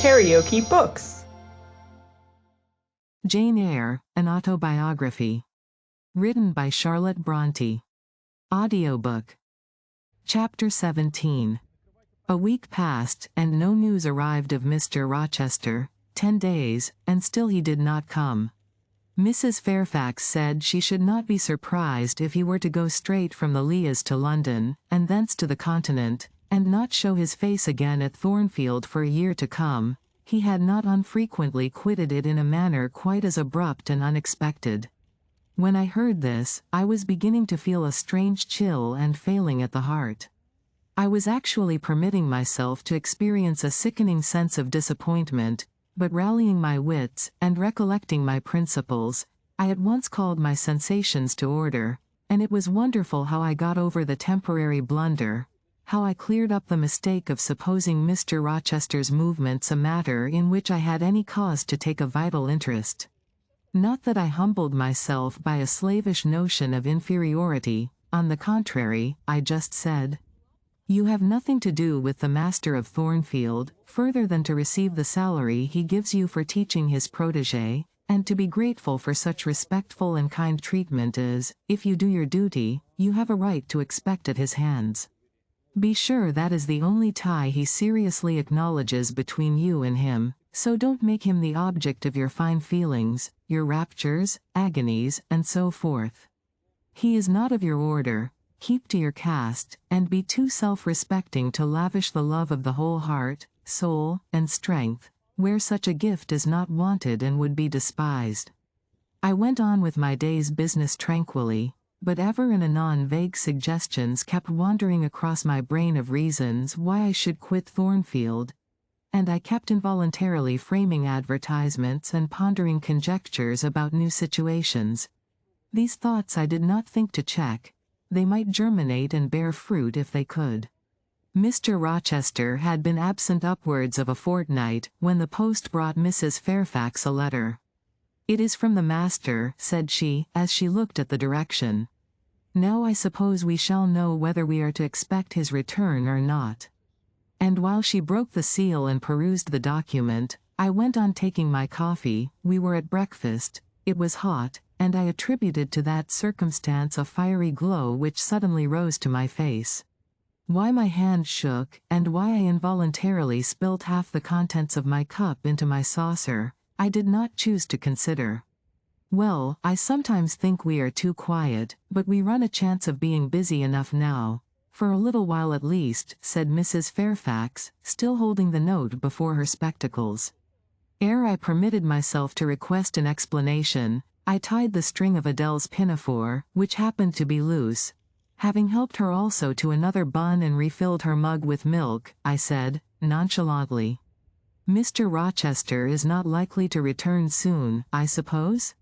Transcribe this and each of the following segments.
KaraokeBooks. Jane Eyre, an autobiography. Written by Charlotte Brontë. Audiobook. Chapter 17. A week passed, and no news arrived of Mr. Rochester. 10 days, and still he did not come. Mrs. Fairfax said she should not be surprised if he were to go straight from the Leas to London, and thence to the Continent, and not show his face again at Thornfield for a year to come. He had not unfrequently quitted it in a manner quite as abrupt and unexpected. When I heard this, I was beginning to feel a strange chill and failing at the heart. I was actually permitting myself to experience a sickening sense of disappointment, but rallying my wits, and recollecting my principles, I at once called my sensations to order, and it was wonderful how I got over the temporary blunder, how I cleared up the mistake of supposing Mr. Rochester's movements a matter in which I had any cause to take a vital interest. Not that I humbled myself by a slavish notion of inferiority, on the contrary, I just said, "You have nothing to do with the master of Thornfield, further than to receive the salary he gives you for teaching his protégé, and to be grateful for such respectful and kind treatment as, if you do your duty, you have a right to expect at his hands. Be sure that is the only tie he seriously acknowledges between you and him, so don't make him the object of your fine feelings, your raptures, agonies, and so forth. He is not of your order. Keep to your caste, and be too self-respecting to lavish the love of the whole heart, soul, and strength, where such a gift is not wanted and would be despised." I went on with my day's business tranquilly, but ever and anon vague suggestions kept wandering across my brain of reasons why I should quit Thornfield, and I kept involuntarily framing advertisements and pondering conjectures about new situations. These thoughts I did not think to check. They might germinate and bear fruit if they could. Mr. Rochester had been absent upwards of a fortnight, when the post brought Mrs. Fairfax a letter. "It is from the master," said she, as she looked at the direction. "Now I suppose we shall know whether we are to expect his return or not." And while she broke the seal and perused the document, I went on taking my coffee. We were at breakfast. It was hot, and I attributed to that circumstance a fiery glow which suddenly rose to my face. Why my hand shook, and why I involuntarily spilt half the contents of my cup into my saucer, I did not choose to consider. "Well, I sometimes think we are too quiet, but we run a chance of being busy enough now, for a little while at least," said Mrs. Fairfax, still holding the note before her spectacles. Ere I permitted myself to request an explanation, I tied the string of Adele's pinafore, which happened to be loose. Having helped her also to another bun and refilled her mug with milk, I said, nonchalantly, "Mr. Rochester is not likely to return soon, I suppose?"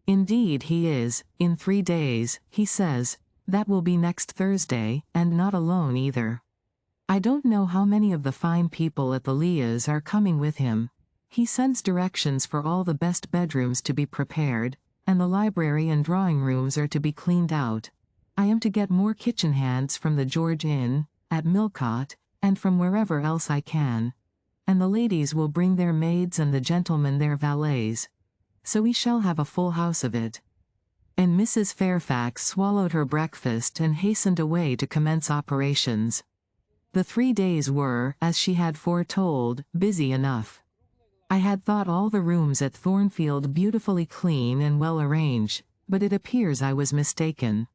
"Indeed he is, in 3 days, he says. That will be next Thursday, and not alone either. I don't know how many of the fine people at the Leas are coming with him. He sends directions for all the best bedrooms to be prepared, and the library and drawing rooms are to be cleaned out. I am to get more kitchen hands from the George Inn, at Millcote, and from wherever else I can. And the ladies will bring their maids and the gentlemen their valets. So we shall have a full house of it." And Mrs. Fairfax swallowed her breakfast and hastened away to commence operations. The 3 days were, as she had foretold, busy enough. I had thought all the rooms at Thornfield beautifully clean and well arranged, but it appears I was mistaken.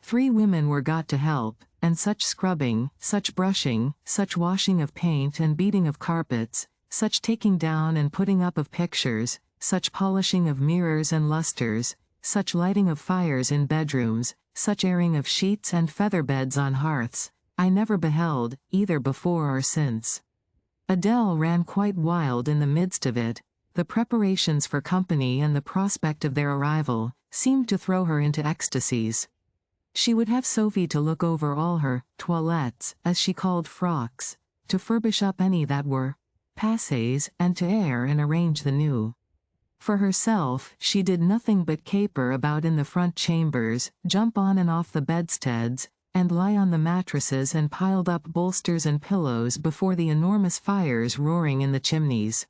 3 women were got to help, and such scrubbing, such brushing, such washing of paint and beating of carpets, such taking down and putting up of pictures, such polishing of mirrors and lustres, such lighting of fires in bedrooms, such airing of sheets and feather beds on hearths, I never beheld, either before or since. Adele ran quite wild in the midst of it. The preparations for company and the prospect of their arrival seemed to throw her into ecstasies. She would have Sophie to look over all her toilettes, as she called frocks, to furbish up any that were passés, and to air and arrange the new. For herself, she did nothing but caper about in the front chambers, jump on and off the bedsteads, and lie on the mattresses and piled up bolsters and pillows before the enormous fires roaring in the chimneys.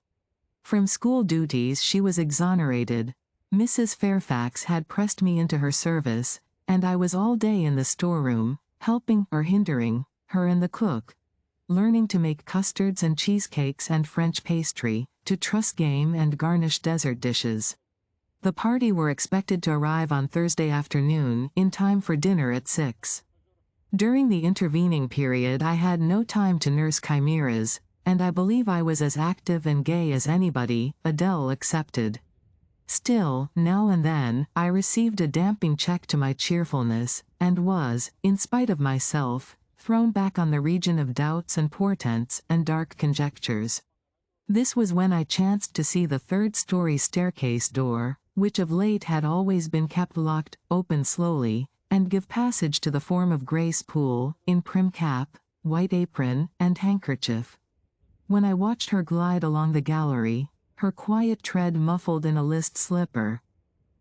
From school duties she was exonerated. Mrs. Fairfax had pressed me into her service, and I was all day in the storeroom, helping or hindering her and the cook, learning to make custards and cheesecakes and French pastry, to truss game and garnish dessert dishes. The party were expected to arrive on Thursday afternoon, in time for dinner at 6. During the intervening period I had no time to nurse chimeras, and I believe I was as active and gay as anybody, Adele excepted. Still, now and then, I received a damping check to my cheerfulness, and was, in spite of myself, thrown back on the region of doubts and portents and dark conjectures. This was when I chanced to see the third-story staircase door, which of late had always been kept locked, open slowly, and give passage to the form of Grace Poole, in prim cap, white apron, and handkerchief. When I watched her glide along the gallery, her quiet tread muffled in a list slipper.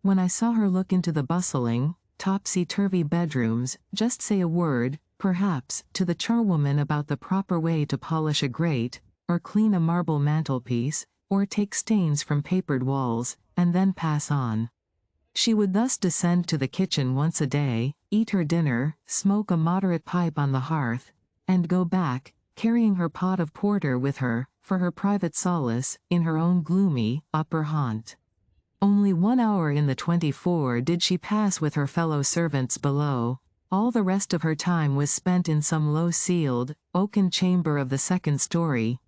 When I saw her look into the bustling, topsy-turvy bedrooms, just say a word, perhaps, to the charwoman about the proper way to polish a grate, or clean a marble mantelpiece, or take stains from papered walls, and then pass on. She would thus descend to the kitchen once a day, eat her dinner, smoke a moderate pipe on the hearth, and go back, carrying her pot of porter with her, for her private solace, in her own gloomy, upper haunt. Only 1 hour in the 24 did she pass with her fellow servants below. All the rest of her time was spent in some low-ceiled, oaken chamber of the second story.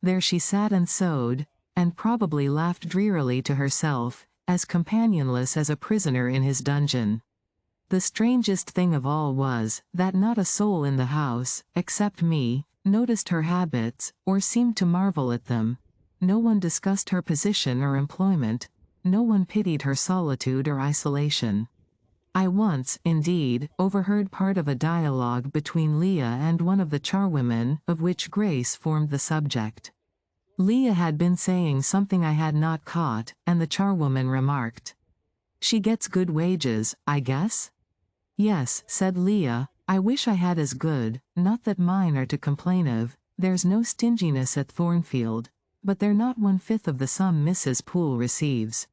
There she sat and sewed, and probably laughed drearily to herself, as companionless as a prisoner in his dungeon. The strangest thing of all was, that not a soul in the house, except me, noticed her habits, or seemed to marvel at them. No one discussed her position or employment. No one pitied her solitude or isolation. I once, indeed, overheard part of a dialogue between Leah and one of the charwomen, of which Grace formed the subject. Leah had been saying something I had not caught, and the charwoman remarked, "She gets good wages, I guess?" "Yes," said Leah, "I wish I had as good, not that mine are to complain of, there's no stinginess at Thornfield, but they're not 1/5 of the sum Mrs. Poole receives.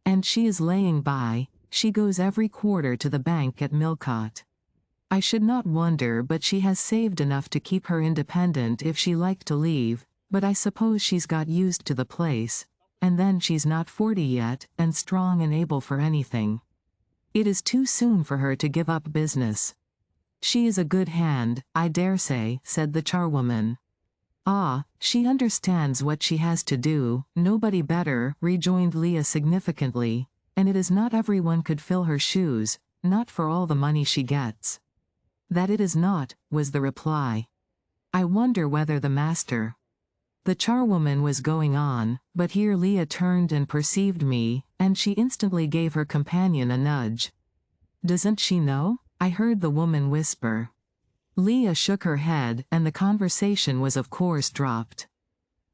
And she is laying by, she goes every quarter to the bank at Millcote. I should not wonder but she has saved enough to keep her independent if she liked to leave, but I suppose she's got used to the place, and then she's not 40 yet, and strong and able for anything. It is too soon for her to give up business." "She is a good hand, I dare say," said the charwoman. "Ah, she understands what she has to do, nobody better," rejoined Leah significantly, "and it is not everyone could fill her shoes, not for all the money she gets." "That it is not," was the reply. "I wonder whether the master—" The charwoman was going on, but here Leah turned and perceived me, and she instantly gave her companion a nudge. "Doesn't she know?" I heard the woman whisper. Leah shook her head, and the conversation was of course dropped.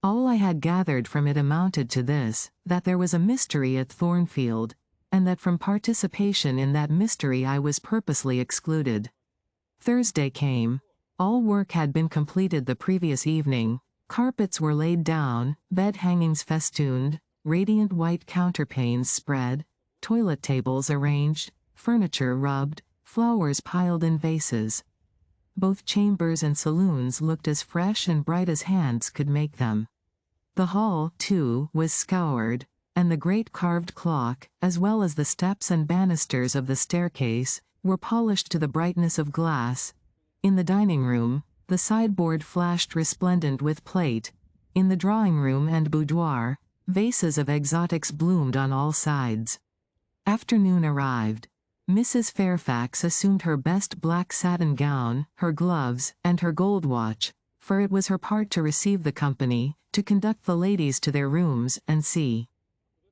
All I had gathered from it amounted to this, that there was a mystery at Thornfield, and that from participation in that mystery I was purposely excluded. Thursday came. All work had been completed the previous evening. Carpets were laid down, bed hangings festooned, radiant white counterpanes spread, toilet tables arranged, furniture rubbed, flowers piled in vases. Both chambers and saloons looked as fresh and bright as hands could make them. The hall, too, was scoured, and the great carved clock, as well as the steps and banisters of the staircase, were polished to the brightness of glass. In the dining room, the sideboard flashed resplendent with plate. In the drawing room and boudoir, vases of exotics bloomed on all sides. Afternoon arrived. Mrs. Fairfax assumed her best black satin gown, her gloves, and her gold watch, for it was her part to receive the company, to conduct the ladies to their rooms, and see.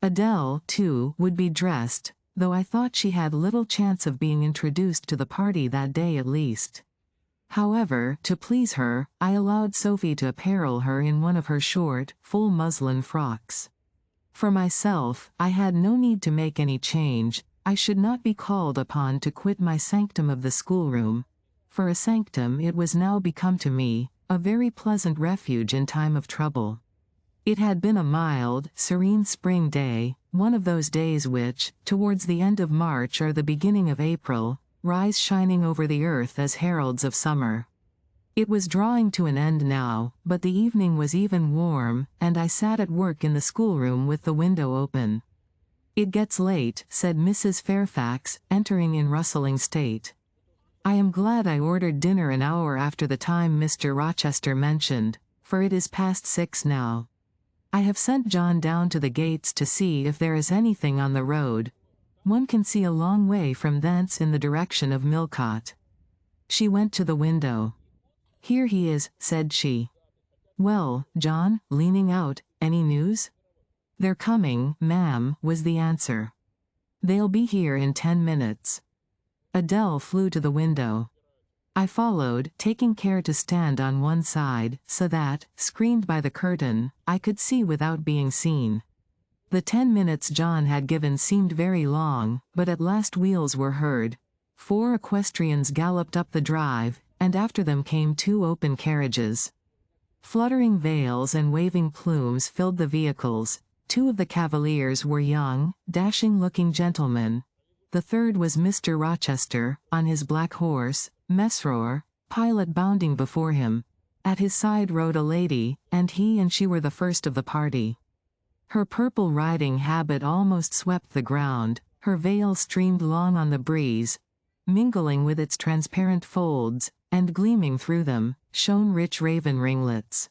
Adele, too, would be dressed, though I thought she had little chance of being introduced to the party that day at least. However, to please her, I allowed Sophie to apparel her in one of her short, full muslin frocks. For myself, I had no need to make any change. I should not be called upon to quit my sanctum of the schoolroom, for a sanctum it was now become to me, a very pleasant refuge in time of trouble. It had been a mild, serene spring day, one of those days which, towards the end of March or the beginning of April, rise shining over the earth as heralds of summer. It was drawing to an end now, but the evening was even warm, and I sat at work in the schoolroom with the window open. "It gets late," said Mrs. Fairfax, entering in rustling state. "I am glad I ordered dinner an hour after the time Mr. Rochester mentioned, for it is past 6 now. I have sent John down to the gates to see if there is anything on the road. One can see a long way from thence in the direction of Millcote." She went to the window. "Here he is," said she. "Well, John," leaning out, "any news?" "They're coming, ma'am," was the answer. "They'll be here in 10 minutes." Adele flew to the window. I followed, taking care to stand on one side, so that, screened by the curtain, I could see without being seen. The 10 minutes John had given seemed very long, but at last wheels were heard. 4 equestrians galloped up the drive, and after them came 2 open carriages. Fluttering veils and waving plumes filled the vehicles. 2 of the cavaliers were young, dashing-looking gentlemen. The third was Mr. Rochester, on his black horse, Mesrour, pilot bounding before him. At his side rode a lady, and he and she were the first of the party. Her purple riding habit almost swept the ground, her veil streamed long on the breeze. Mingling with its transparent folds, and gleaming through them, shone rich raven ringlets.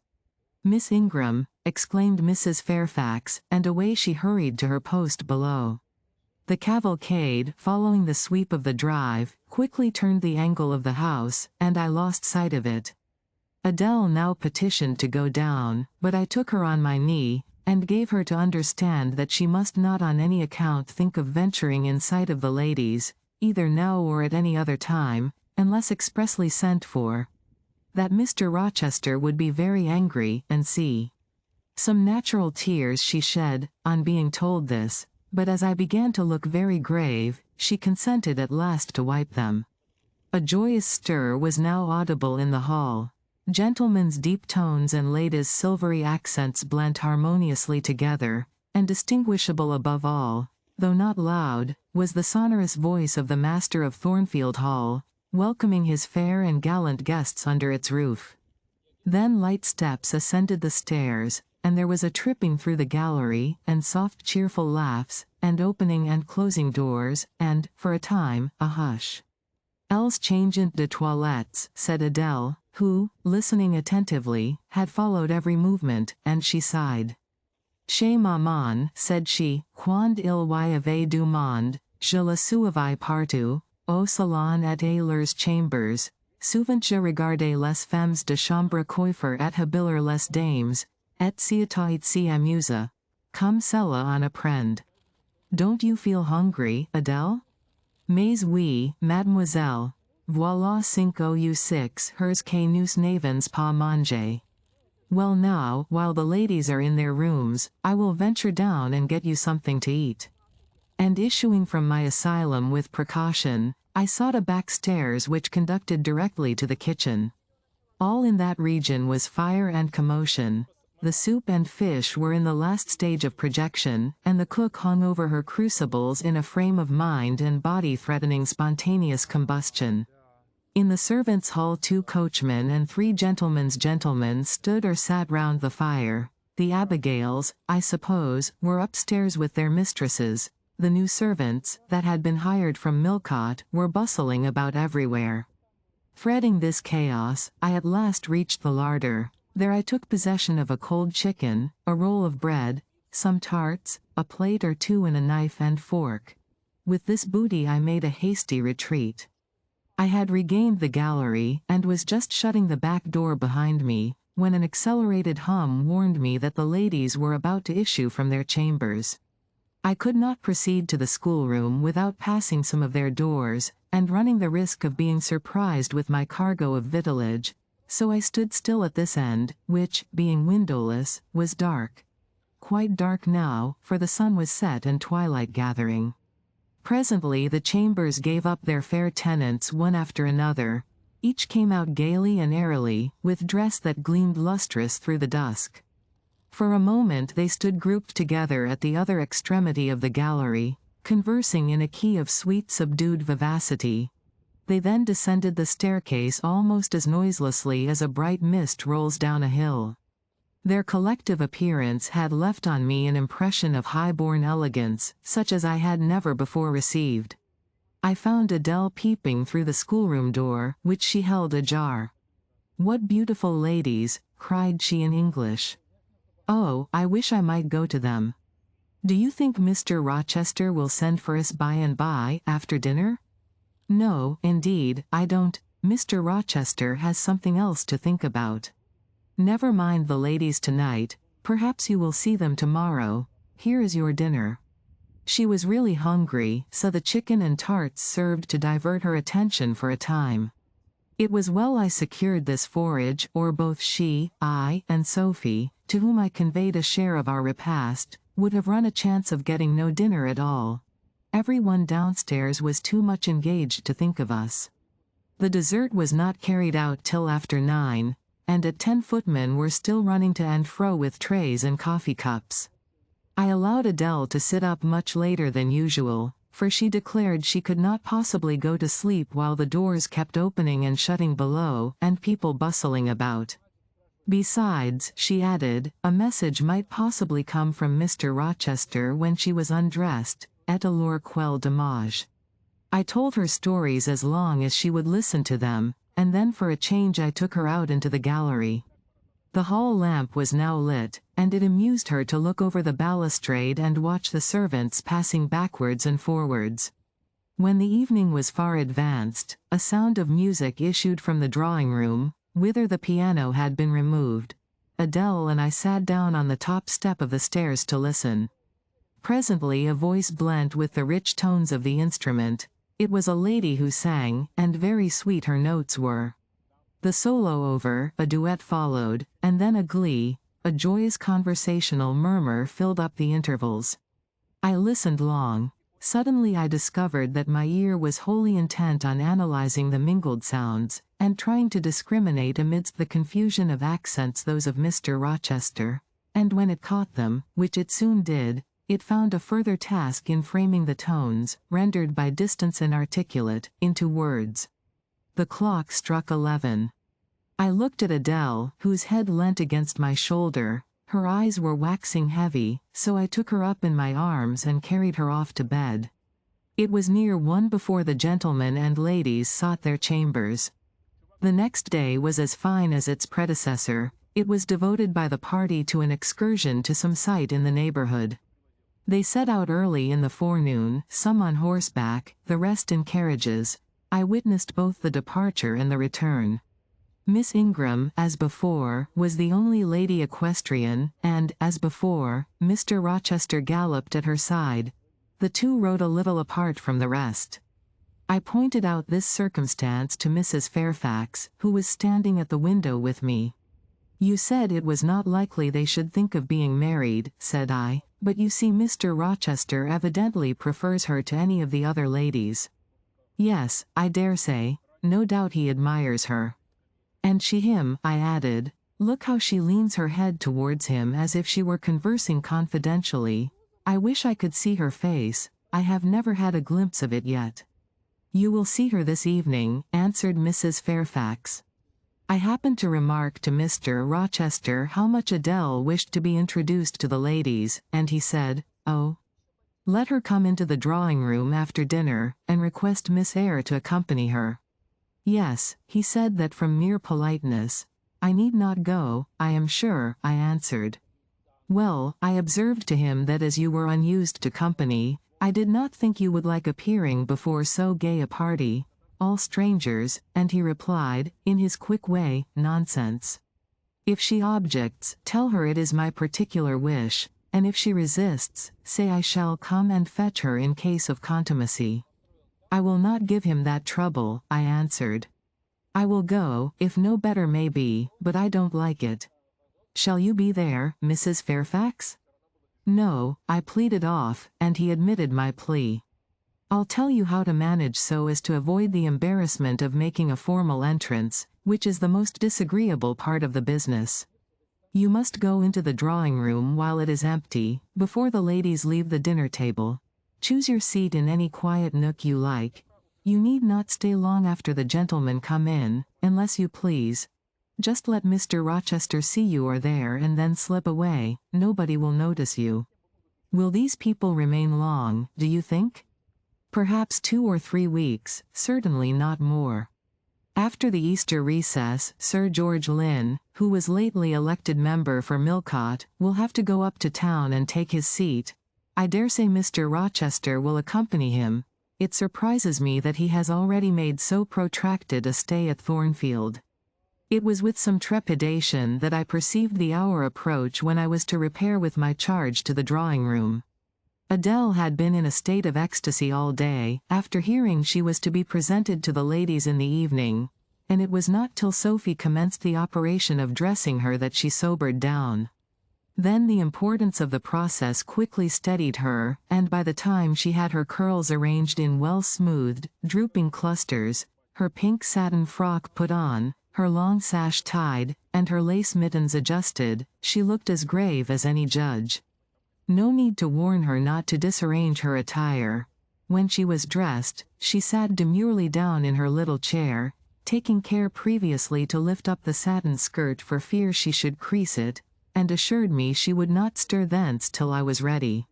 "Miss Ingram," exclaimed Mrs. Fairfax, and away she hurried to her post below. The cavalcade, following the sweep of the drive, quickly turned the angle of the house, and I lost sight of it. Adele now petitioned to go down, but I took her on my knee, and gave her to understand that she must not on any account think of venturing in sight of the ladies, either now or at any other time, unless expressly sent for. That Mr. Rochester would be very angry, and see. Some natural tears she shed, on being told this, but as I began to look very grave, she consented at last to wipe them. A joyous stir was now audible in the hall. Gentlemen's deep tones and ladies' silvery accents blent harmoniously together, and distinguishable above all, though not loud, was the sonorous voice of the master of Thornfield Hall, welcoming his fair and gallant guests under its roof. Then light steps ascended the stairs, and there was a tripping through the gallery, and soft cheerful laughs, and opening and closing doors, and, for a time, a hush. "Els changent de toilettes," said Adele, who, listening attentively, had followed every movement, and she sighed. "Chez maman," said she, "quand il y avait du monde, je la suivais partout, au salon et à leurs chambers, souvent je regardais les femmes de chambre coiffer et habiller les dames, et c'était si amusa, comme cela en apprend." "Don't you feel hungry, Adele?" "Mais oui, mademoiselle. Voilà 5 ou 6 heures que nous n'avons pas mangé." "Well now, while the ladies are in their rooms, I will venture down and get you something to eat." And issuing from my asylum with precaution, I sought a back stairs which conducted directly to the kitchen. All in that region was fire and commotion. The soup and fish were in the last stage of projection, and the cook hung over her crucibles in a frame of mind and body threatening spontaneous combustion. In the servants' hall 2 coachmen and 3 gentlemen's gentlemen stood or sat round the fire. The Abigails, I suppose, were upstairs with their mistresses. The new servants, that had been hired from Millcote, were bustling about everywhere. Threading this chaos, I at last reached the larder. There I took possession of a cold chicken, a roll of bread, some tarts, a plate or 2 and a knife and fork. With this booty I made a hasty retreat. I had regained the gallery, and was just shutting the back door behind me, when an accelerated hum warned me that the ladies were about to issue from their chambers. I could not proceed to the schoolroom without passing some of their doors, and running the risk of being surprised with my cargo of victuallage, so I stood still at this end, which, being windowless, was dark. Quite dark now, for the sun was set and twilight gathering. Presently the chambers gave up their fair tenants one after another. Each came out gaily and airily, with dress that gleamed lustrous through the dusk. For a moment they stood grouped together at the other extremity of the gallery, conversing in a key of sweet subdued vivacity. They then descended the staircase almost as noiselessly as a bright mist rolls down a hill. Their collective appearance had left on me an impression of high-born elegance, such as I had never before received. I found Adele peeping through the schoolroom door, which she held ajar. "What beautiful ladies," cried she in English. "Oh, I wish I might go to them. Do you think Mr. Rochester will send for us by and by, after dinner?" "No, indeed, I don't. Mr. Rochester has something else to think about. Never mind the ladies tonight, perhaps you will see them tomorrow. Here is your dinner." She was really hungry, so the chicken and tarts served to divert her attention for a time. It was well I secured this forage, or both she, I, and Sophie, to whom I conveyed a share of our repast, would have run a chance of getting no dinner at all. Everyone downstairs was too much engaged to think of us. The dessert was not carried out till after 9, and at 10 footmen were still running to and fro with trays and coffee cups. I allowed Adele to sit up much later than usual, for she declared she could not possibly go to sleep while the doors kept opening and shutting below, and people bustling about. Besides, she added, a message might possibly come from Mr. Rochester when she was undressed, et alors quel dommage. I told her stories as long as she would listen to them, and then for a change I took her out into the gallery. The hall lamp was now lit, and it amused her to look over the balustrade and watch the servants passing backwards and forwards. When the evening was far advanced, a sound of music issued from the drawing-room, whither the piano had been removed. Adele and I sat down on the top step of the stairs to listen. Presently a voice blent with the rich tones of the instrument. It was a lady who sang, and very sweet her notes were. The solo over, a duet followed, and then a glee, a joyous conversational murmur filled up the intervals. I listened long. Suddenly I discovered that my ear was wholly intent on analyzing the mingled sounds, and trying to discriminate amidst the confusion of accents those of Mr. Rochester, and when it caught them, which it soon did, it found a further task in framing the tones, rendered by distance inarticulate, into words. The clock struck 11. I looked at Adele, whose head leant against my shoulder. Her eyes were waxing heavy, so I took her up in my arms and carried her off to bed. It was near 1 before the gentlemen and ladies sought their chambers. The next day was as fine as its predecessor. It was devoted by the party to an excursion to some site in the neighborhood. They set out early in the forenoon, some on horseback, the rest in carriages. I witnessed both the departure and the return. Miss Ingram, as before, was the only lady equestrian, and, as before, Mr. Rochester galloped at her side. The two rode a little apart from the rest. I pointed out this circumstance to Mrs. Fairfax, who was standing at the window with me. "You said it was not likely they should think of being married," said I, "but you see Mr. Rochester evidently prefers her to any of the other ladies." "Yes, I dare say. No doubt he admires her." "And she him," I added. "Look how she leans her head towards him as if she were conversing confidentially. I wish I could see her face. I have never had a glimpse of it yet." "You will see her this evening," answered Mrs. Fairfax. I happened to remark to Mr. Rochester how much Adele wished to be introduced to the ladies, and he said, "Oh, let her come into the drawing-room after dinner, and request Miss Eyre to accompany her." "Yes," he said that from mere politeness. "I need not go, I am sure," I answered. "Well, I observed to him that as you were unused to company, I did not think you would like appearing before so gay a party, all strangers, and he replied, in his quick way, "Nonsense. If she objects, tell her it is my particular wish, and if she resists, say I shall come and fetch her in case of contumacy." "I will not give him that trouble," I answered. "I will go, if no better may be, but I don't like it." "Shall you be there, Mrs. Fairfax?" "No," I pleaded off, and he admitted my plea. I'll tell you how to manage so as to avoid the embarrassment of making a formal entrance, which is the most disagreeable part of the business. You must go into the drawing room while it is empty, before the ladies leave the dinner table. Choose your seat in any quiet nook you like. You need not stay long after the gentlemen come in, unless you please. Just let Mr. Rochester see you are there and then slip away. Nobody will notice you. Will these people remain long, do you think? Perhaps 2 or 3 weeks, certainly not more. After the Easter recess, Sir George Lynn, who was lately elected member for Millcote, will have to go up to town and take his seat. I daresay Mr. Rochester will accompany him. It surprises me that he has already made so protracted a stay at Thornfield. It was with some trepidation that I perceived the hour approach when I was to repair with my charge to the drawing-room. Adele had been in a state of ecstasy all day, after hearing she was to be presented to the ladies in the evening, and it was not till Sophie commenced the operation of dressing her that she sobered down. Then the importance of the process quickly steadied her, and by the time she had her curls arranged in well-smoothed, drooping clusters, her pink satin frock put on, her long sash tied, and her lace mittens adjusted, she looked as grave as any judge. No need to warn her not to disarrange her attire. When she was dressed, she sat demurely down in her little chair, taking care previously to lift up the satin skirt for fear she should crease it, and assured me she would not stir thence till I was ready.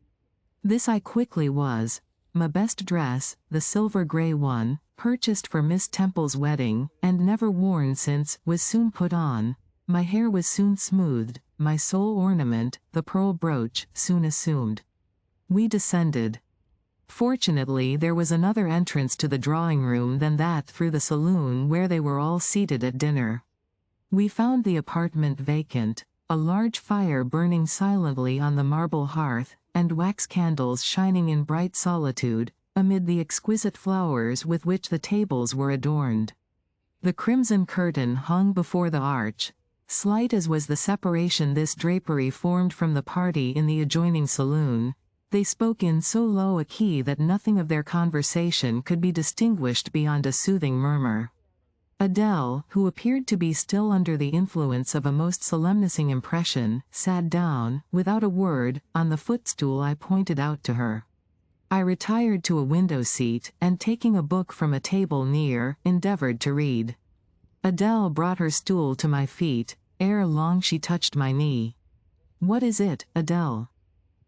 This I quickly was. My best dress, the silver grey one, purchased for Miss Temple's wedding, and never worn since, was soon put on. My hair was soon smoothed, my sole ornament, the pearl brooch, soon assumed. We descended. Fortunately there was another entrance to the drawing-room than that through the saloon where they were all seated at dinner. We found the apartment vacant, a large fire burning silently on the marble hearth, and wax candles shining in bright solitude, amid the exquisite flowers with which the tables were adorned. The crimson curtain hung before the arch. Slight as was the separation this drapery formed from the party in the adjoining saloon, they spoke in so low a key that nothing of their conversation could be distinguished beyond a soothing murmur. Adele, who appeared to be still under the influence of a most solemnizing impression, sat down, without a word, on the footstool I pointed out to her. I retired to a window seat, and taking a book from a table near, endeavored to read. Adele brought her stool to my feet. Ere long she touched my knee. "What is it, Adele?"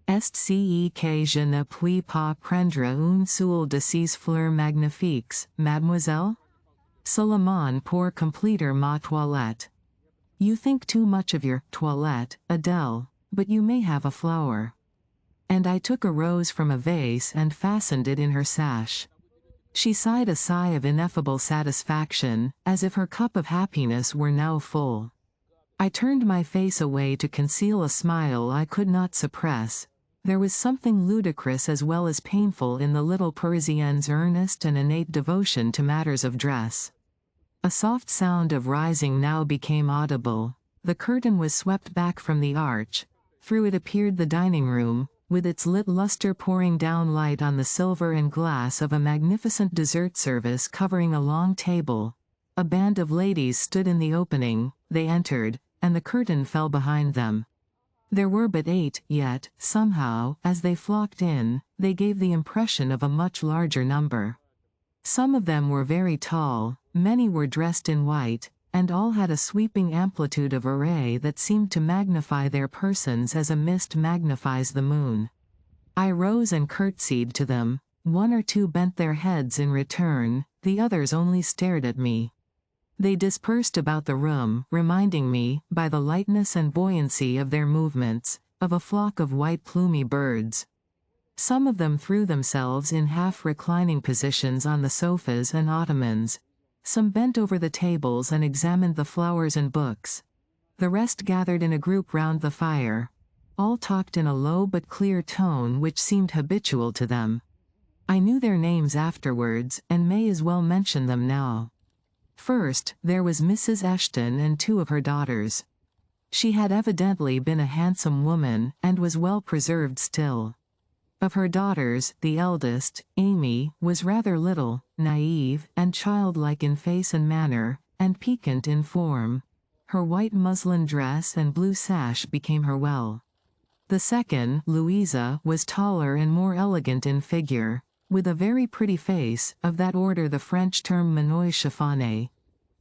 "Est ce que je ne puis pas prendre une seule de ces fleurs magnifiques, mademoiselle? Seulement pour compléter ma toilette." "You think too much of your toilette, Adele, but you may have a flower." And I took a rose from a vase and fastened it in her sash. She sighed a sigh of ineffable satisfaction, as if her cup of happiness were now full. I turned my face away to conceal a smile I could not suppress. There was something ludicrous as well as painful in the little Parisienne's earnest and innate devotion to matters of dress. A soft sound of rising now became audible. The curtain was swept back from the arch. Through it appeared the dining-room, with its lit lustre pouring down light on the silver and glass of a magnificent dessert service covering a long table. A band of ladies stood in the opening. They entered, and the curtain fell behind them. There were but 8, yet, somehow, as they flocked in, they gave the impression of a much larger number. Some of them were very tall, many were dressed in white, and all had a sweeping amplitude of array that seemed to magnify their persons as a mist magnifies the moon. I rose and curtsied to them. 1 or 2 bent their heads in return, the others only stared at me. They dispersed about the room, reminding me, by the lightness and buoyancy of their movements, of a flock of white plumy birds. Some of them threw themselves in half-reclining positions on the sofas and ottomans. Some bent over the tables and examined the flowers and books. The rest gathered in a group round the fire. All talked in a low but clear tone which seemed habitual to them. I knew their names afterwards, and may as well mention them now. First, there was Mrs. Eshton and 2 of her daughters. She had evidently been a handsome woman, and was well preserved still. Of her daughters, the eldest, Amy, was rather little, naive, and childlike in face and manner, and piquant in form. Her white muslin dress and blue sash became her well. The second, Louisa, was taller and more elegant in figure, with a very pretty face, of that order the French term manille chiffonné.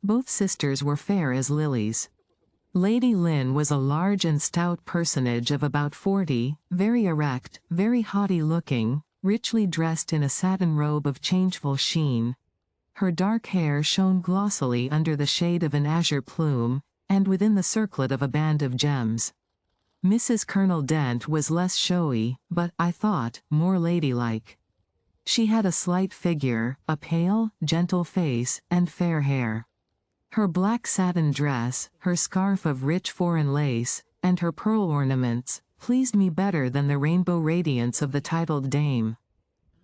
Both sisters were fair as lilies. Lady Lynn was a large and stout personage of about 40, very erect, very haughty-looking, richly dressed in a satin robe of changeful sheen. Her dark hair shone glossily under the shade of an azure plume, and within the circlet of a band of gems. Mrs. Colonel Dent was less showy, but, I thought, more ladylike. She had a slight figure, a pale, gentle face, and fair hair. Her black satin dress, her scarf of rich foreign lace, and her pearl ornaments, pleased me better than the rainbow radiance of the titled dame.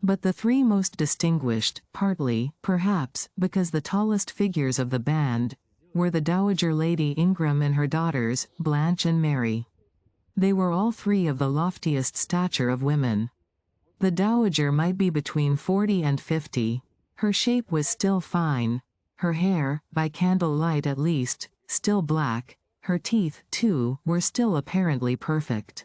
But the three most distinguished, partly, perhaps, because the tallest figures of the band, were the Dowager Lady Ingram and her daughters, Blanche and Mary. They were all three of the loftiest stature of women. The dowager might be between 40 and 50. Her shape was still fine, her hair, by candle light at least, still black, her teeth, too, were still apparently perfect.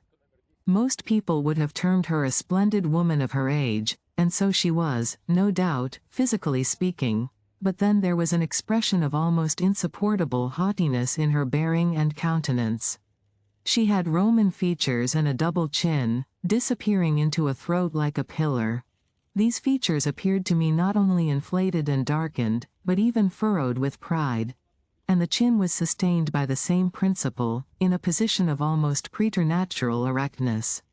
Most people would have termed her a splendid woman of her age, and so she was, no doubt, physically speaking, but then there was an expression of almost insupportable haughtiness in her bearing and countenance. She had Roman features and a double chin, disappearing into a throat like a pillar. These features appeared to me not only inflated and darkened, but even furrowed with pride. And the chin was sustained by the same principle, in a position of almost preternatural erectness.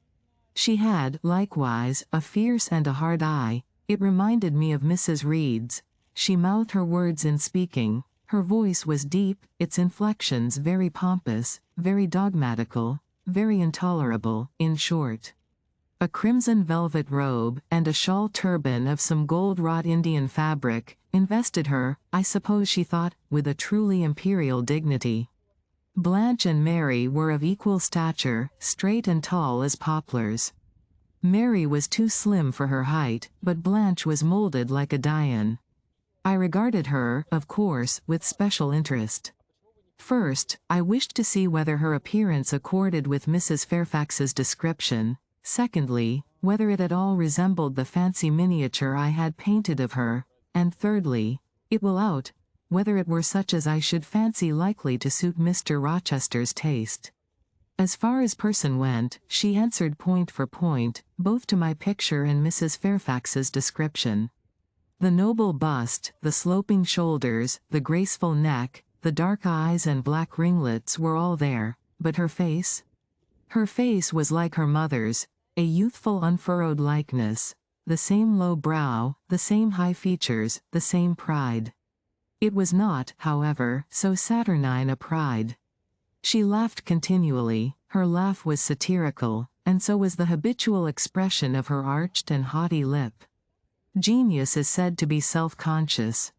She had, likewise, a fierce and a hard eye. It reminded me of Mrs. Reed's. She mouthed her words in speaking. Her voice was deep, its inflections very pompous, very dogmatical, very intolerable, in short. A crimson velvet robe, and a shawl turban of some gold-wrought Indian fabric, invested her, I suppose she thought, with a truly imperial dignity. Blanche and Mary were of equal stature, straight and tall as poplars. Mary was too slim for her height, but Blanche was molded like a Dian. I regarded her, of course, with special interest. First, I wished to see whether her appearance accorded with Mrs. Fairfax's description. Secondly, whether it at all resembled the fancy miniature I had painted of her, and thirdly, it will out, whether it were such as I should fancy likely to suit Mr. Rochester's taste. As far as person went, she answered point for point, both to my picture and Mrs. Fairfax's description. The noble bust, the sloping shoulders, the graceful neck, the dark eyes and black ringlets were all there, but her face? Her face was like her mother's, a youthful unfurrowed likeness, the same low brow, the same high features, the same pride. It was not, however, so saturnine a pride. She laughed continually, her laugh was satirical, and so was the habitual expression of her arched and haughty lip. Genius is said to be self-conscious.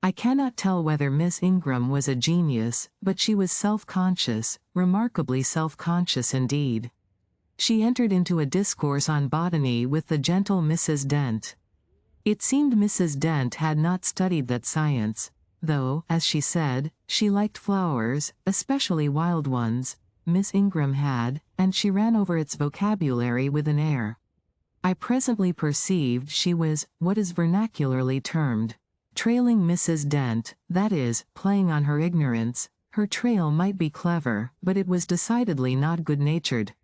I cannot tell whether Miss Ingram was a genius, but she was self-conscious, remarkably self-conscious indeed. She entered into a discourse on botany with the gentle Mrs. Dent. It seemed Mrs. Dent had not studied that science, though, as she said, she liked flowers, especially wild ones. Miss Ingram had, and she ran over its vocabulary with an air. I presently perceived she was, what is vernacularly termed, trailing Mrs. Dent, that is, playing on her ignorance. Her trail might be clever, but it was decidedly not good-natured.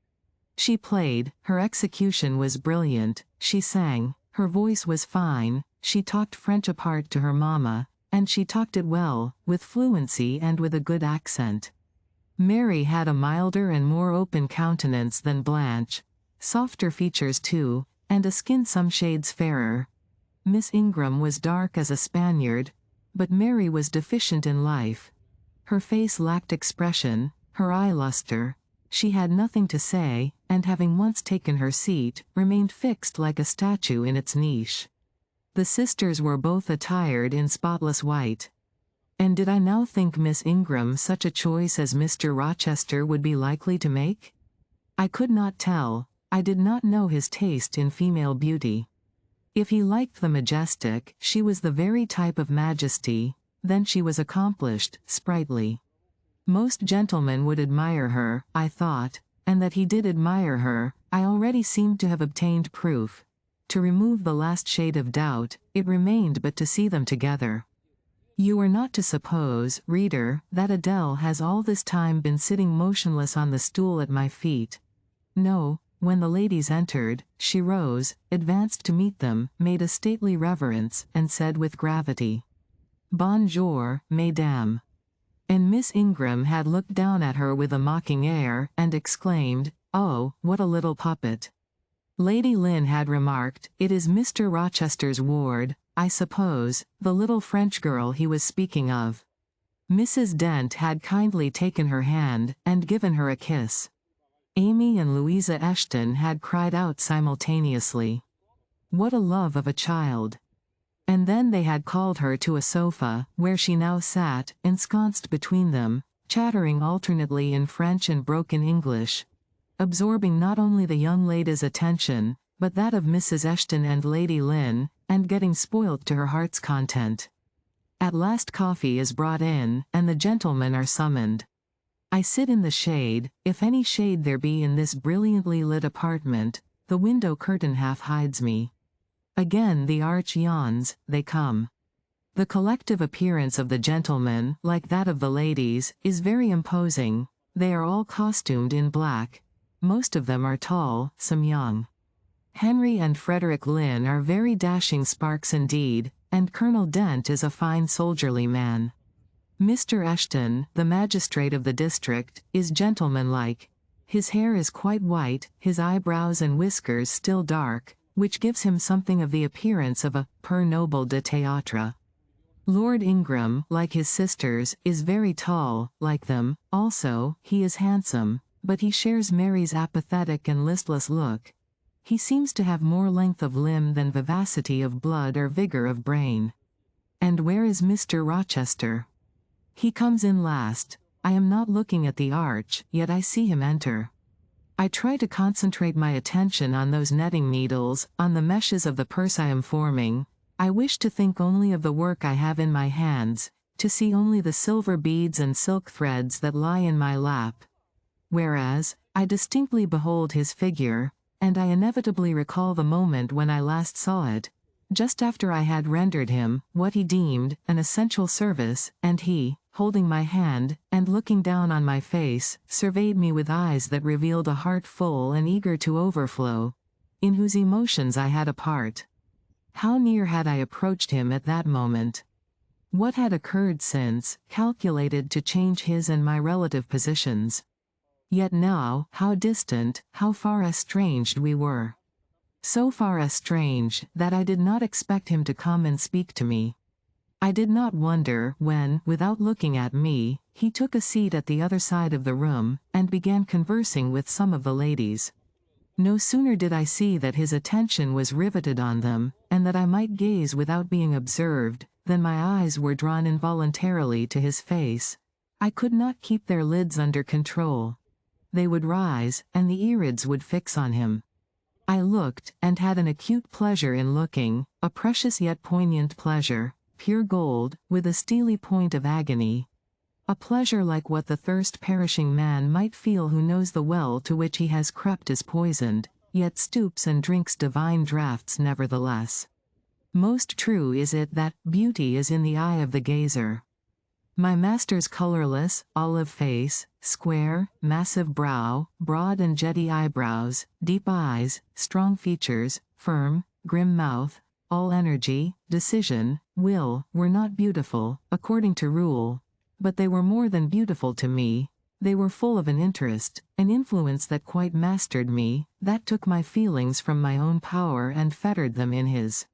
She played, her execution was brilliant, she sang, her voice was fine, she talked French apart to her mamma, and she talked it well, with fluency and with a good accent. Mary had a milder and more open countenance than Blanche, softer features too, and a skin some shades fairer. Miss Ingram was dark as a Spaniard, but Mary was deficient in life. Her face lacked expression, her eye luster. She had nothing to say, and having once taken her seat, remained fixed like a statue in its niche. The sisters were both attired in spotless white. And did I now think Miss Ingram such a choice as Mr. Rochester would be likely to make? I could not tell, I did not know his taste in female beauty. If he liked the majestic, she was the very type of majesty, then she was accomplished, sprightly. Most gentlemen would admire her, I thought, and that he did admire her, I already seemed to have obtained proof. To remove the last shade of doubt, it remained but to see them together. You are not to suppose, reader, that Adele has all this time been sitting motionless on the stool at my feet. No, when the ladies entered, she rose, advanced to meet them, made a stately reverence, and said with gravity, "Bonjour, mesdames." And Miss Ingram had looked down at her with a mocking air, and exclaimed, "Oh, what a little puppet." Lady Lynn had remarked, "It is Mr. Rochester's ward, I suppose, the little French girl he was speaking of." Mrs. Dent had kindly taken her hand, and given her a kiss. Amy and Louisa Eshton had cried out simultaneously, "What a love of a child!" And then they had called her to a sofa, where she now sat, ensconced between them, chattering alternately in French and broken English, absorbing not only the young lady's attention, but that of Mrs. Eshton and Lady Lynn, and getting spoilt to her heart's content. At last coffee is brought in, and the gentlemen are summoned. I sit in the shade, if any shade there be in this brilliantly lit apartment, the window curtain half hides me. Again the arch yawns, they come. The collective appearance of the gentlemen, like that of the ladies, is very imposing. They are all costumed in black. Most of them are tall, some young. Henry and Frederick Lynn are very dashing sparks indeed, and Colonel Dent is a fine soldierly man. Mr. Eshton, the magistrate of the district, is gentlemanlike. His hair is quite white, his eyebrows and whiskers still dark, which gives him something of the appearance of a père noble de théâtre. Lord Ingram, like his sisters, is very tall, like them, also, he is handsome, but he shares Mary's apathetic and listless look. He seems to have more length of limb than vivacity of blood or vigor of brain. And where is Mr. Rochester? He comes in last. I am not looking at the arch, yet I see him enter. I try to concentrate my attention on those netting needles, on the meshes of the purse I am forming. I wish to think only of the work I have in my hands, to see only the silver beads and silk threads that lie in my lap. Whereas, I distinctly behold his figure, and I inevitably recall the moment when I last saw it, just after I had rendered him, what he deemed, an essential service, and he, holding my hand, and looking down on my face, surveyed me with eyes that revealed a heart full and eager to overflow, in whose emotions I had a part. How near had I approached him at that moment? What had occurred since, calculated to change his and my relative positions? Yet now, how distant, how far estranged we were. So far estranged, that I did not expect him to come and speak to me. I did not wonder when, without looking at me, he took a seat at the other side of the room, and began conversing with some of the ladies. No sooner did I see that his attention was riveted on them, and that I might gaze without being observed, than my eyes were drawn involuntarily to his face. I could not keep their lids under control. They would rise, and the irids would fix on him. I looked, and had an acute pleasure in looking, a precious yet poignant pleasure, pure gold, with a steely point of agony. A pleasure like what the thirst-perishing man might feel who knows the well to which he has crept is poisoned, yet stoops and drinks divine draughts nevertheless. Most true is it that beauty is in the eye of the gazer. My master's colorless, olive face, square, massive brow, broad and jetty eyebrows, deep eyes, strong features, firm, grim mouth, all energy, decision, will, were not beautiful, according to rule, but they were more than beautiful to me. They were full of an interest, an influence that quite mastered me, that took my feelings from my own power and fettered them in his.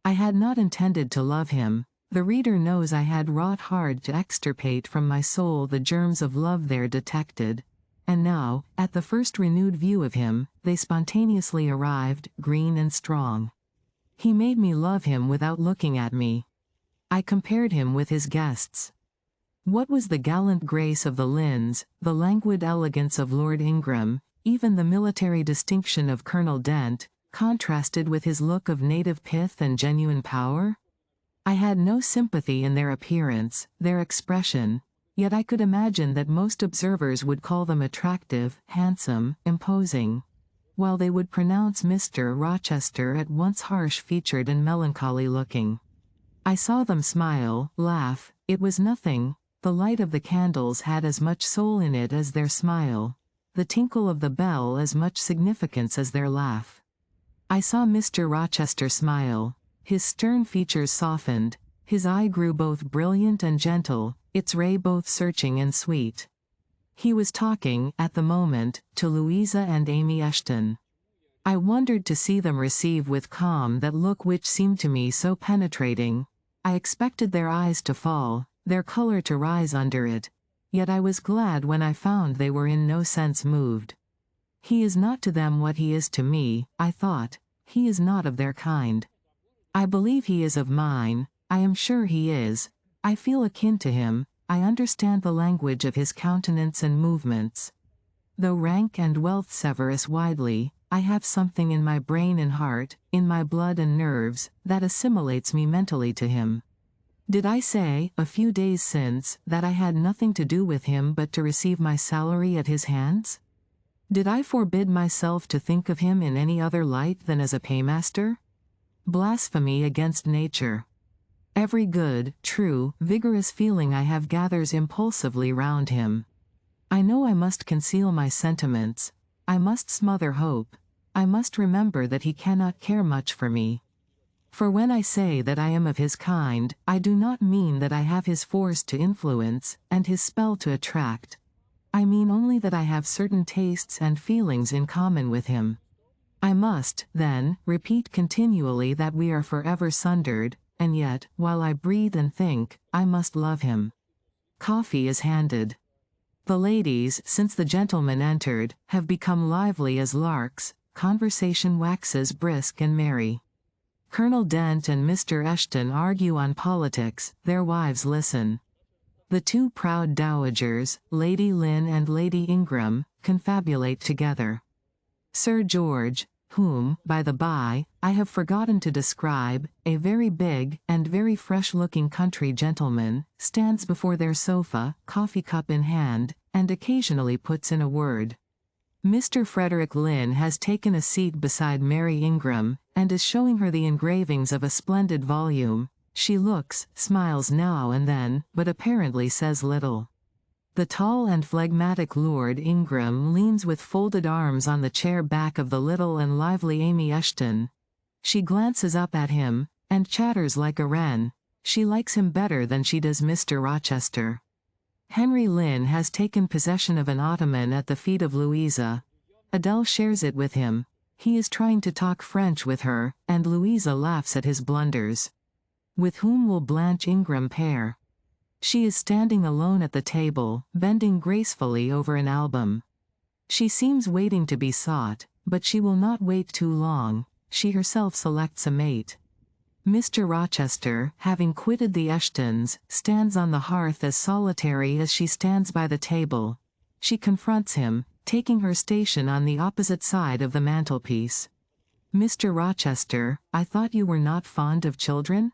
I had not intended to love him. The reader knows I had wrought hard to extirpate from my soul the germs of love there detected, and now, at the first renewed view of him, they spontaneously arrived, green and strong. He made me love him without looking at me. I compared him with his guests. What was the gallant grace of the Lynns, the languid elegance of Lord Ingram, even the military distinction of Colonel Dent, contrasted with his look of native pith and genuine power? I had no sympathy in their appearance, their expression, yet I could imagine that most observers would call them attractive, handsome, imposing, while they would pronounce Mr. Rochester at once harsh-featured and melancholy-looking. I saw them smile, laugh. It was nothing. The light of the candles had as much soul in it as their smile, the tinkle of the bell as much significance as their laugh. I saw Mr. Rochester smile. His stern features softened, his eye grew both brilliant and gentle, its ray both searching and sweet. He was talking, at the moment, to Louisa and Amy Eshton. I wondered to see them receive with calm that look which seemed to me so penetrating. I expected their eyes to fall, their color to rise under it, yet I was glad when I found they were in no sense moved. He is not to them what he is to me, I thought. He is not of their kind. I believe he is of mine. I am sure he is. I feel akin to him. I understand the language of his countenance and movements. Though rank and wealth sever us widely, I have something in my brain and heart, in my blood and nerves, that assimilates me mentally to him. Did I say, a few days since, that I had nothing to do with him but to receive my salary at his hands? Did I forbid myself to think of him in any other light than as a paymaster? Blasphemy against nature. Every good, true, vigorous feeling I have gathers impulsively round him. I know I must conceal my sentiments. I must smother hope. I must remember that he cannot care much for me. For when I say that I am of his kind, I do not mean that I have his force to influence, and his spell to attract. I mean only that I have certain tastes and feelings in common with him. I must, then, repeat continually that we are forever sundered, and yet, while I breathe and think, I must love him. Coffee is handed. The ladies, since the gentlemen entered, have become lively as larks. Conversation waxes brisk and merry. Colonel Dent and Mr. Eshton argue on politics, their wives listen. The two proud dowagers, Lady Lynn and Lady Ingram, confabulate together. Sir George, whom, by the by, I have forgotten to describe, a very big and very fresh-looking country gentleman, stands before their sofa, coffee-cup in hand, and occasionally puts in a word. Mr. Frederick Lynn has taken a seat beside Mary Ingram, and is showing her the engravings of a splendid volume. She looks, smiles now and then, but apparently says little. The tall and phlegmatic Lord Ingram leans with folded arms on the chair back of the little and lively Amy Eshton. She glances up at him, and chatters like a wren. She likes him better than she does Mr. Rochester. Henry Lynn has taken possession of an ottoman at the feet of Louisa. Adele shares it with him. He is trying to talk French with her, and Louisa laughs at his blunders. With whom will Blanche Ingram pair? She is standing alone at the table, bending gracefully over an album. She seems waiting to be sought, but she will not wait too long. She herself selects a mate. Mr. Rochester, having quitted the Eshtons, stands on the hearth as solitary as she stands by the table. She confronts him, taking her station on the opposite side of the mantelpiece. Mr. Rochester, I thought you were not fond of children?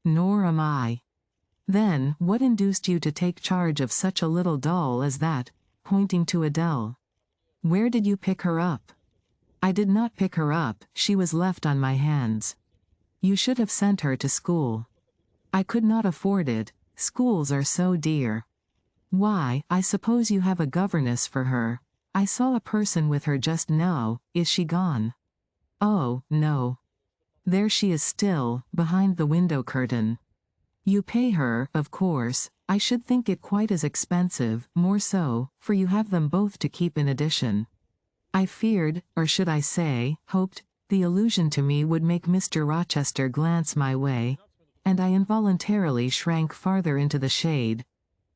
Nor am I. Then, what induced you to take charge of such a little doll as that, pointing to Adele? Where did you pick her up? I did not pick her up, she was left on my hands. You should have sent her to school. I could not afford it, schools are so dear. Why, I suppose you have a governess for her. I saw a person with her just now. Is she gone? Oh, no. There she is still, behind the window curtain. You pay her, of course. I should think it quite as expensive, more so, for you have them both to keep in addition. I feared, or should I say, hoped, the allusion to me would make Mr. Rochester glance my way, and I involuntarily shrank farther into the shade.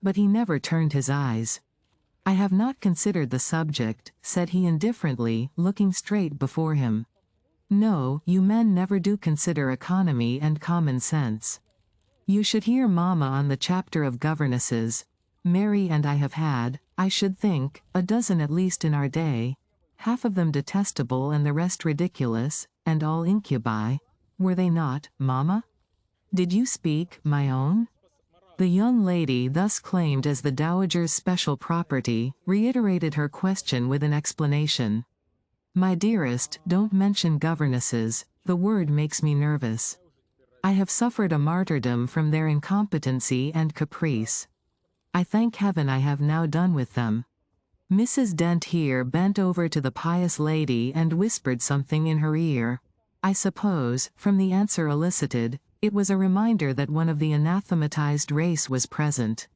But he never turned his eyes. I have not considered the subject, said he indifferently, looking straight before him. No, you men never do consider economy and common sense. You should hear Mamma on the chapter of governesses. Mary and I have had, I should think, a dozen at least in our day. half of them detestable and the rest ridiculous, and all incubi. Were they not, mamma? Did you speak, my own? The young lady thus claimed as the dowager's special property, reiterated her question with an explanation. My dearest, don't mention governesses, the word makes me nervous. I have suffered a martyrdom from their incompetency and caprice. I thank heaven I have now done with them. Mrs. Dent here bent over to the pious lady and whispered something in her ear. I suppose, from the answer elicited, it was a reminder that one of the anathematized race was present.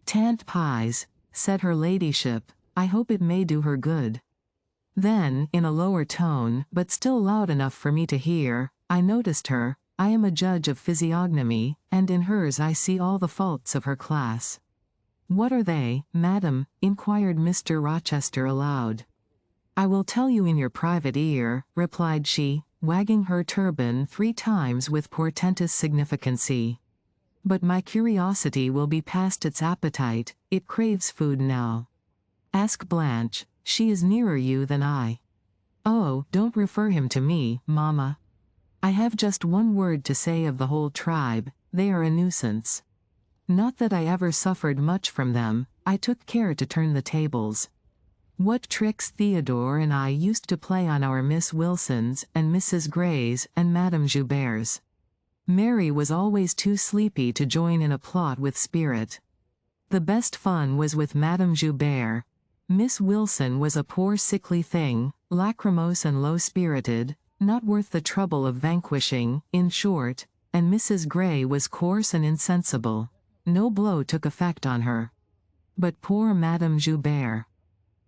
Tant pies, said her ladyship, I hope it may do her good. Then, in a lower tone, but still loud enough for me to hear, I noticed her. I am a judge of physiognomy, and in hers I see all the faults of her class. What are they, madam? Inquired Mr. Rochester aloud. I will tell you in your private ear, replied she, wagging her turban 3 times with portentous significancy. But my curiosity will be past its appetite, it craves food now. Ask Blanche, she is nearer you than I. Oh, don't refer him to me, mamma. I have just one word to say of the whole tribe, they are a nuisance. Not that I ever suffered much from them, I took care to turn the tables. What tricks Theodore and I used to play on our Miss Wilsons and Mrs. Greys and Madame Jouberts. Mary was always too sleepy to join in a plot with spirit. The best fun was with Madame Joubert. Miss Wilson was a poor sickly thing, lachrymose and low-spirited, not worth the trouble of vanquishing, in short, and Mrs. Grey was coarse and insensible. No blow took effect on her. But poor Madame Joubert.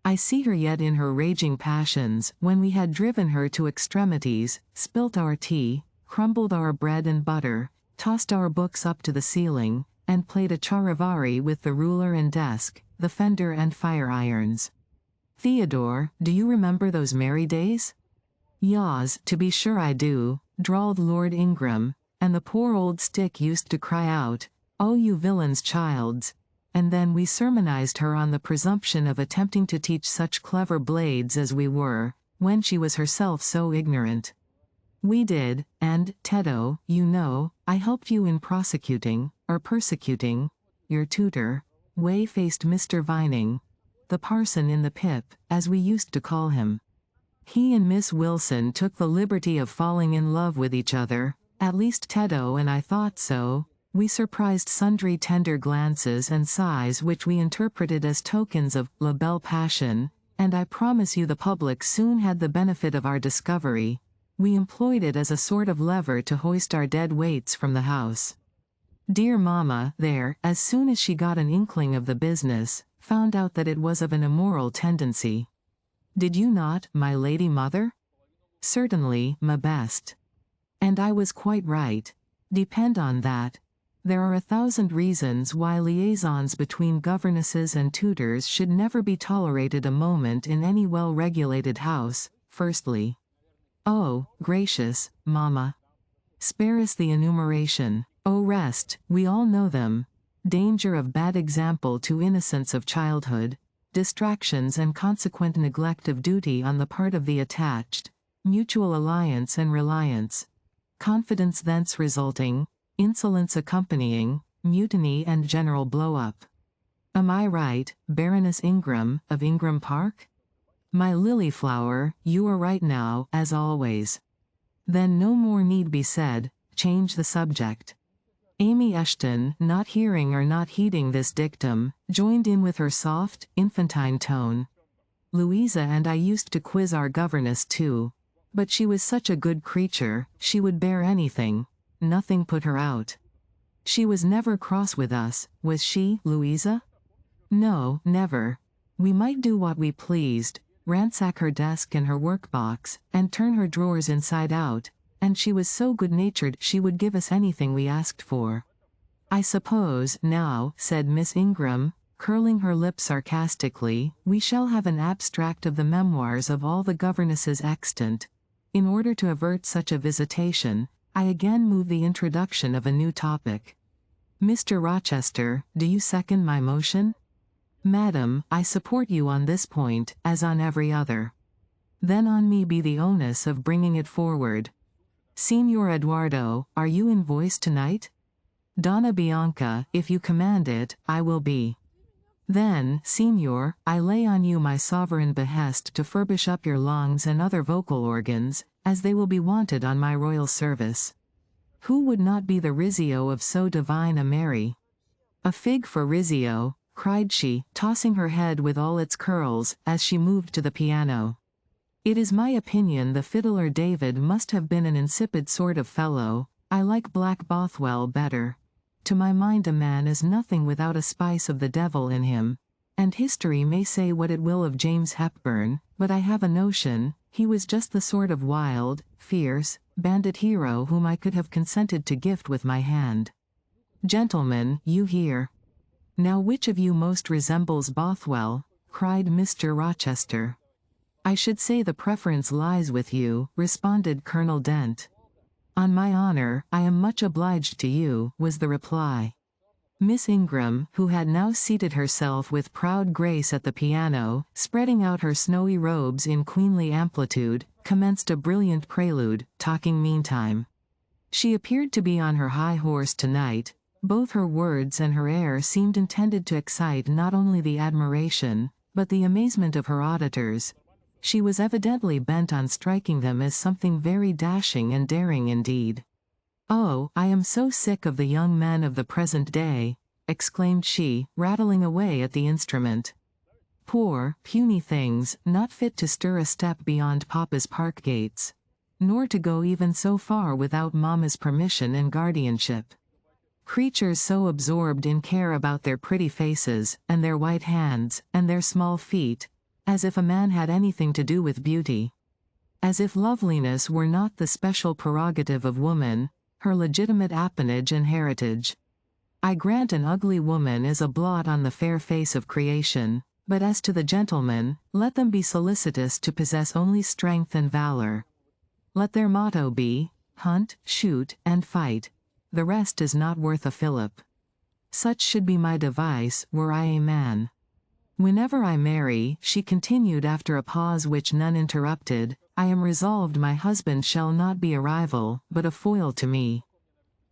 I see her yet in her raging passions, when we had driven her to extremities, spilt our tea, crumbled our bread and butter, tossed our books up to the ceiling, and played a charivari with the ruler and desk, the fender and fire-irons. Theodore, do you remember those merry days? Yaws, to be sure I do, drawled Lord Ingram, and the poor old stick used to cry out, Oh, you villain's childs, and then we sermonized her on the presumption of attempting to teach such clever blades as we were, when she was herself so ignorant. We did, and, Teddo, you know, I helped you in prosecuting, or persecuting, your tutor, way-faced Mr. Vining, the parson in the pip, as we used to call him. He and Miss Wilson took the liberty of falling in love with each other, at least Teddo and I thought so. We surprised sundry tender glances and sighs which we interpreted as tokens of la belle passion, and I promise you the public soon had the benefit of our discovery. We employed it as a sort of lever to hoist our dead weights from the house. Dear mamma, there, as soon as she got an inkling of the business, found out that it was of an immoral tendency. Did you not, my lady mother? Certainly, my best. And I was quite right. Depend on that. There are 1,000 reasons why liaisons between governesses and tutors should never be tolerated a moment in any well-regulated house. Firstly. Oh, gracious, mamma. Spare us the enumeration. Oh, rest, we all know them. Danger of bad example to innocence of childhood, distractions and consequent neglect of duty on the part of the attached, mutual alliance and reliance, confidence thence resulting, insolence accompanying, mutiny and general blow-up. Am I right, Baroness Ingram, of Ingram Park? My lily flower, you are right now, as always. Then no more need be said, change the subject. Amy Eshton, not hearing or not heeding this dictum, joined in with her soft, infantine tone. Louisa and I used to quiz our governess too. But she was such a good creature, she would bear anything. Nothing put her out. She was never cross with us, was she, Louisa? No, never. We might do what we pleased, ransack her desk and her workbox, and turn her drawers inside out, and she was so good-natured she would give us anything we asked for. I suppose, now, said Miss Ingram, curling her lip sarcastically, we shall have an abstract of the memoirs of all the governesses extant. In order to avert such a visitation, I again move the introduction of a new topic. Mr. Rochester, do you second my motion? Madam, I support you on this point, as on every other. Then on me be the onus of bringing it forward. Signor Eduardo, are you in voice tonight? Donna Bianca, if you command it, I will be. Then, Signor, I lay on you my sovereign behest to furbish up your lungs and other vocal organs, as they will be wanted on my royal service. Who would not be the Rizzio of so divine a Mary? A fig for Rizzio, cried she, tossing her head with all its curls, as she moved to the piano. It is my opinion the fiddler David must have been an insipid sort of fellow. I like Black Bothwell better. To my mind a man is nothing without a spice of the devil in him. And history may say what it will of James Hepburn, but I have a notion, he was just the sort of wild, fierce, bandit hero whom I could have consented to gift with my hand. Gentlemen, you hear. Now which of you most resembles Bothwell? Cried Mr. Rochester. I should say the preference lies with you, responded Colonel Dent. On my honor, I am much obliged to you, was the reply. Miss Ingram, who had now seated herself with proud grace at the piano, spreading out her snowy robes in queenly amplitude, commenced a brilliant prelude, talking meantime. She appeared to be on her high horse tonight. Both her words and her air seemed intended to excite not only the admiration, but the amazement of her auditors. She was evidently bent on striking them as something very dashing and daring indeed. "Oh, I am so sick of the young men of the present day," exclaimed she, rattling away at the instrument. "Poor, puny things, not fit to stir a step beyond Papa's park gates. Nor to go even so far without Mamma's permission and guardianship. Creatures so absorbed in care about their pretty faces, and their white hands, and their small feet, as if a man had anything to do with beauty. As if loveliness were not the special prerogative of woman, her legitimate appanage and heritage. I grant an ugly woman is a blot on the fair face of creation, but as to the gentlemen, let them be solicitous to possess only strength and valor. Let their motto be, hunt, shoot, and fight. The rest is not worth a fillip. Such should be my device, were I a man. Whenever I marry," she continued after a pause which none interrupted, "I am resolved my husband shall not be a rival, but a foil to me.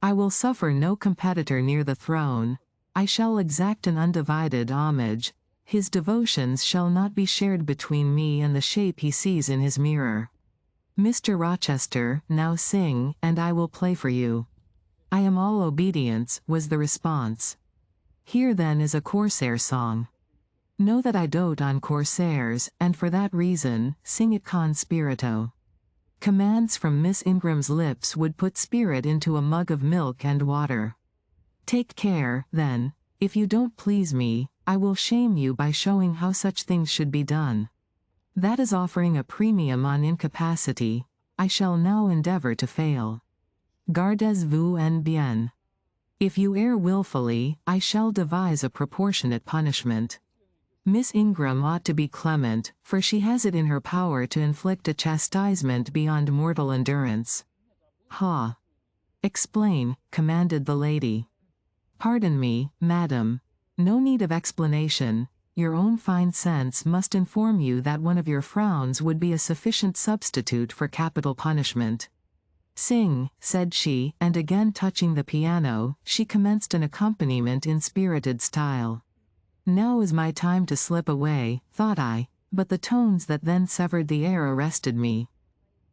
I will suffer no competitor near the throne. I shall exact an undivided homage. His devotions shall not be shared between me and the shape he sees in his mirror. Mr. Rochester, now sing, and I will play for you." "I am all obedience," was the response. "Here then is a Corsair song. Know that I dote on Corsairs, and for that reason, sing it con spirito." Commands from Miss Ingram's lips would put spirit into a mug of milk and water. "Take care, then. If you don't please me, I will shame you by showing how such things should be done. That is offering a premium on incapacity. I shall now endeavor to fail. Gardez-vous en bien. If you err willfully, I shall devise a proportionate punishment. Miss Ingram ought to be clement, for she has it in her power to inflict a chastisement beyond mortal endurance." "Ha! Explain," commanded the lady. "Pardon me, madam. No need of explanation. Your own fine sense must inform you that one of your frowns would be a sufficient substitute for capital punishment. Sing," said she, and again touching the piano, she commenced an accompaniment in spirited style. Now is my time to slip away, thought I, but the tones that then severed the air arrested me.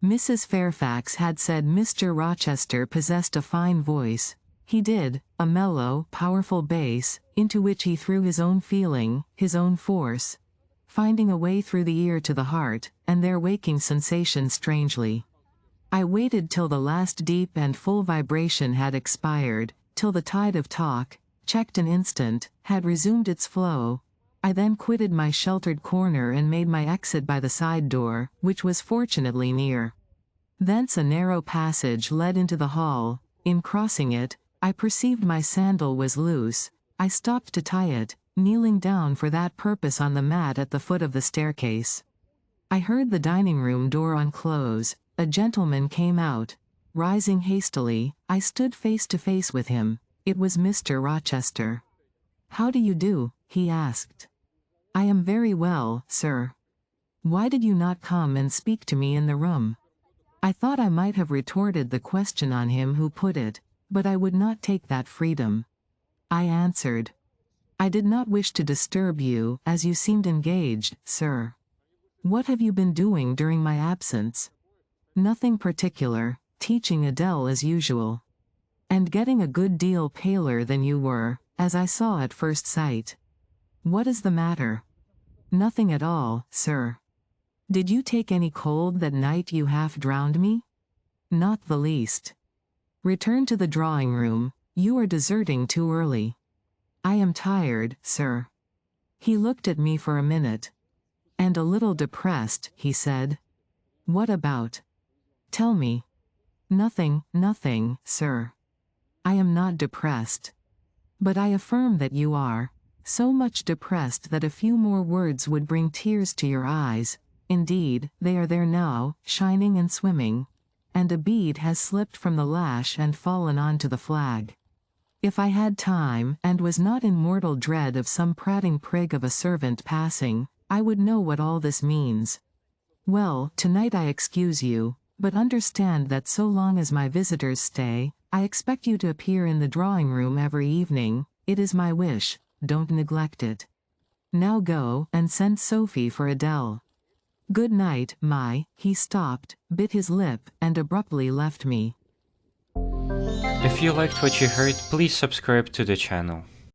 Mrs. Fairfax had said Mr. Rochester possessed a fine voice. He did, a mellow, powerful bass, into which he threw his own feeling, his own force, finding a way through the ear to the heart, and there waking sensation strangely. I waited till the last deep and full vibration had expired, till the tide of talk, checked an instant, had resumed its flow. I then quitted my sheltered corner and made my exit by the side door, which was fortunately near. Thence a narrow passage led into the hall. In crossing it, I perceived my sandal was loose. I stopped to tie it, kneeling down for that purpose on the mat at the foot of the staircase. I heard the dining-room door unclose. A gentleman came out. Rising hastily, I stood face to face with him. It was Mr. Rochester. "How do you do?" he asked. "I am very well, sir." Why did you not come and speak to me in the room? I thought I might have retorted the question on him who put it, but I would not take that freedom. I answered. I did not wish to disturb you, as you seemed engaged, sir. What have you been doing during my absence? Nothing particular, teaching Adele as usual. And getting a good deal paler than you were, as I saw at first sight. What is the matter? Nothing at all, sir. Did you take any cold that night you half drowned me? Not the least. Return to the drawing room, you are deserting too early. I am tired, sir. He looked at me for a minute. And a little depressed, he said. What about? Tell me. Nothing, sir. I am not depressed. But I affirm that you are, so much depressed that a few more words would bring tears to your eyes. Indeed, they are there now, shining and swimming. And a bead has slipped from the lash and fallen onto the flag. If I had time, and was not in mortal dread of some prating prig of a servant passing, I would know what all this means. Well, tonight I excuse you, but understand that so long as my visitors stay, I expect you to appear in the drawing room every evening. It is my wish, don't neglect it. Now go, and send Sophie for Adele. Good night, he stopped, bit his lip, and abruptly left me. If you liked what you heard, please subscribe to the channel.